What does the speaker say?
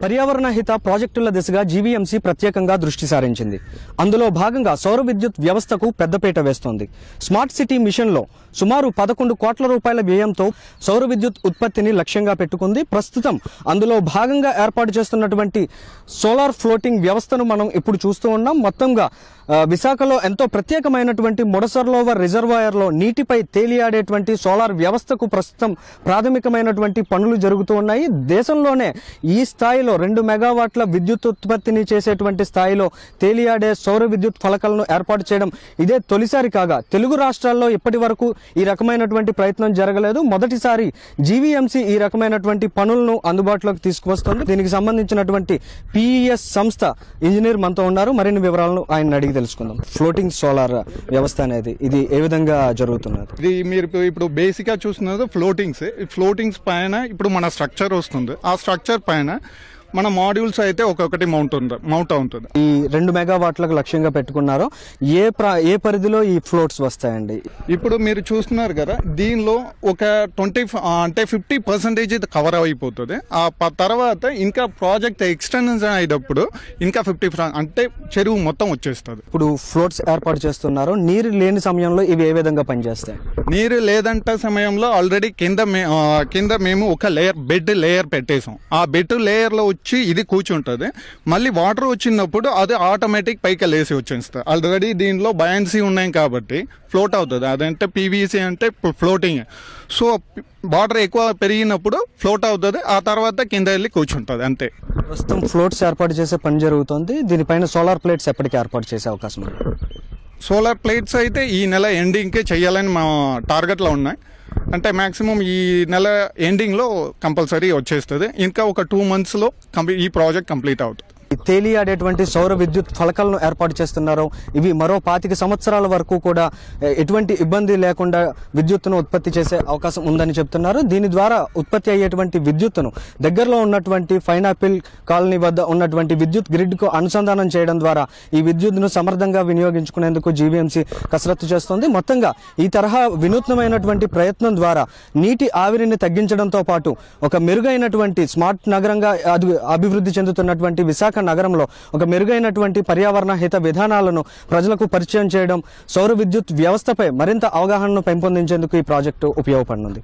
పర్యావరణ హిత ప్రాజెక్టుల దిశగా జీవీఎంసీ ప్రత్యేకంగా దృష్టి సారించింది. అందులో భాగంగా సౌర విద్యుత్ వ్యవస్థకు పెద్దపీట వేస్తోంది. స్మార్ట్ సిటీ మిషన్లో సుమారు 11 కోట్ల రూపాయల వ్యయంతో సౌర విద్యుత్ ఉత్పత్తిని లక్ష్యంగా పెట్టుకుంది. ప్రస్తుతం అందులో భాగంగా ఏర్పాటు చేస్తున్నటువంటి సోలార్ ఫ్లోటింగ్ వ్యవస్థను మనం ఇప్పుడు చూస్తూ ఉన్నాం. మొత్తంగా విశాఖలో ఎంతో ప్రత్యేకమైనటువంటి ముడసర్లోవర్ రిజర్వాయర్లో నీటిపై తేలియాడేటువంటి సోలార్ వ్యవస్థకు ప్రస్తుతం ప్రాథమికమైనటువంటి పనులు జరుగుతూ ఉన్నాయి. దేశంలోనే ఈ స్థాయిలో 2 మెగావాట్ల విద్యుత్ ఉత్పత్తిని చేసేటువంటి స్థాయిలో తేలియాడే సౌర విద్యుత్ ఫలకాలను ఏర్పాటు చేయడం ఇదే తొలిసారి కాగా తెలుగు రాష్ట్రాల్లో ఇప్పటి వరకు ఈ రకమైనటువంటి ప్రయత్నం జరగలేదు. మొదటిసారి జీవీఎంసీ ఈ రకమైనటువంటి పనులను అందుబాటులోకి తీసుకువస్తుంది. దీనికి సంబంధించినటువంటి పిఈఎస్ సంస్థ ఇంజనీర్ మనతో ఉన్నారు. మరిన్ని వివరాలను ఆయన అడిగి తెలుసుకుందాం. ఫ్లోటింగ్ సోలార్ వ్యవస్థ అనేది ఇది ఏ విధంగా జరుగుతున్నది? ఇది మీరు ఇప్పుడు బేసిక్ గా చూస్తున్నది ఫ్లోటింగ్స్ పైన ఇప్పుడు మన స్ట్రక్చర్ వస్తుంది. ఆ స్ట్రక్చర్ పైన మన మాడ్యూల్స్ అయితే ఒక్కొక్కటి మౌంట్ అవుతుంది. ఈ 2 మెగావాట్లకు లక్ష్యంగా పెట్టుకున్నారో ఏ పరిధిలో ఈ ఫ్లోట్స్ వస్తాయండి? ఇప్పుడు మీరు చూస్తున్నారు కదా, దీనిలో ఒక 50% కవర్ అయిపోతుంది. ఆ తర్వాత ఇంకా ప్రాజెక్ట్ ఎక్స్టెన్షన్ అయ్యేటప్పుడు ఇంకా 50% అంటే చెరువు మొత్తం వచ్చేస్తుంది. ఇప్పుడు ఫ్లోట్స్ ఏర్పాటు చేస్తున్నారు. నీరు లేని సమయంలో ఇవి ఏ విధంగా పనిచేస్తాయి? నీరు లేదంట సమయంలో ఆల్రెడీ కింద మేము ఒక బెడ్ లేయర్ పెట్టేసాం. ఆ బెడ్ లేయర్ లో ఇది కూర్చుంటది. మళ్ళీ వాటర్ వచ్చినప్పుడు అది ఆటోమేటిక్ పైకి లేసి వచ్చేస్తుంది. ఆల్రెడీ దీనిలో బయాన్సీ ఉన్నాయి కాబట్టి ఫ్లోట్ అవుతుంది. అదంటే పీవీసీ అంటే ఫ్లోటింగ్. సో వాటర్ ఎక్కువ పెరిగినప్పుడు ఫ్లోట్ అవుతుంది. ఆ తర్వాత కింద వెళ్ళి కూర్చుంటుంది అంతే. ప్రస్తుతం ఫ్లోట్స్ ఏర్పాటు చేసే పని జరుగుతుంది. దీనిపైన సోలార్ ప్లేట్స్ ఎప్పటికీ ఏర్పాటు చేసే అవకాశం ఉంది? సోలార్ ప్లేట్స్ అయితే ఈ నెల ఎండింగ్కే చేయాలని మా టార్గెట్లో ఉన్నాయి. అంటే మాక్సిమం ఈ నెల ఎండింగ్లో కంపల్సరీ వచ్చేస్తుంది. ఇంకా ఒక 2 monthsలో ఈ ప్రాజెక్ట్ కంప్లీట్ అవుతుంది. తేలియాడేటువంటి సౌర విద్యుత్ ఫలకాలను ఏర్పాటు చేస్తున్నారు. ఇవి మరో 25 సంవత్సరాల వరకు కూడా ఎటువంటి ఇబ్బంది లేకుండా విద్యుత్తును ఉత్పత్తి చేసే అవకాశం ఉందని చెప్తున్నారు. దీని ద్వారా ఉత్పత్తి అయ్యేటువంటి విద్యుత్తును దగ్గరలో ఉన్నటువంటి పైనాపిల్ కాలనీ వద్ద ఉన్నటువంటి విద్యుత్ గ్రిడ్కు అనుసంధానం చేయడం ద్వారా ఈ విద్యుత్తును సమర్థంగా వినియోగించుకునేందుకు జీవీఎంసీ కసరత్తు చేస్తోంది. మొత్తంగా ఈ తరహా వినూత్నమైనటువంటి ప్రయత్నం ద్వారా నీటి ఆవిరిని తగ్గించడంతో పాటు ఒక మెరుగైనటువంటి స్మార్ట్ నగరంగా అభివృద్ధి చెందుతున్నటువంటి విశాఖ నగరంలో ఒక మెరుగైనటువంటి పర్యావరణ హిత విధానాలను ప్రజలకు పరిచయం చేయడం, సౌర విద్యుత్ వ్యవస్థపై మరింత అవగాహనను పెంపొందించేందుకు ఈ ప్రాజెక్టు ఉపయోగపడనుంది.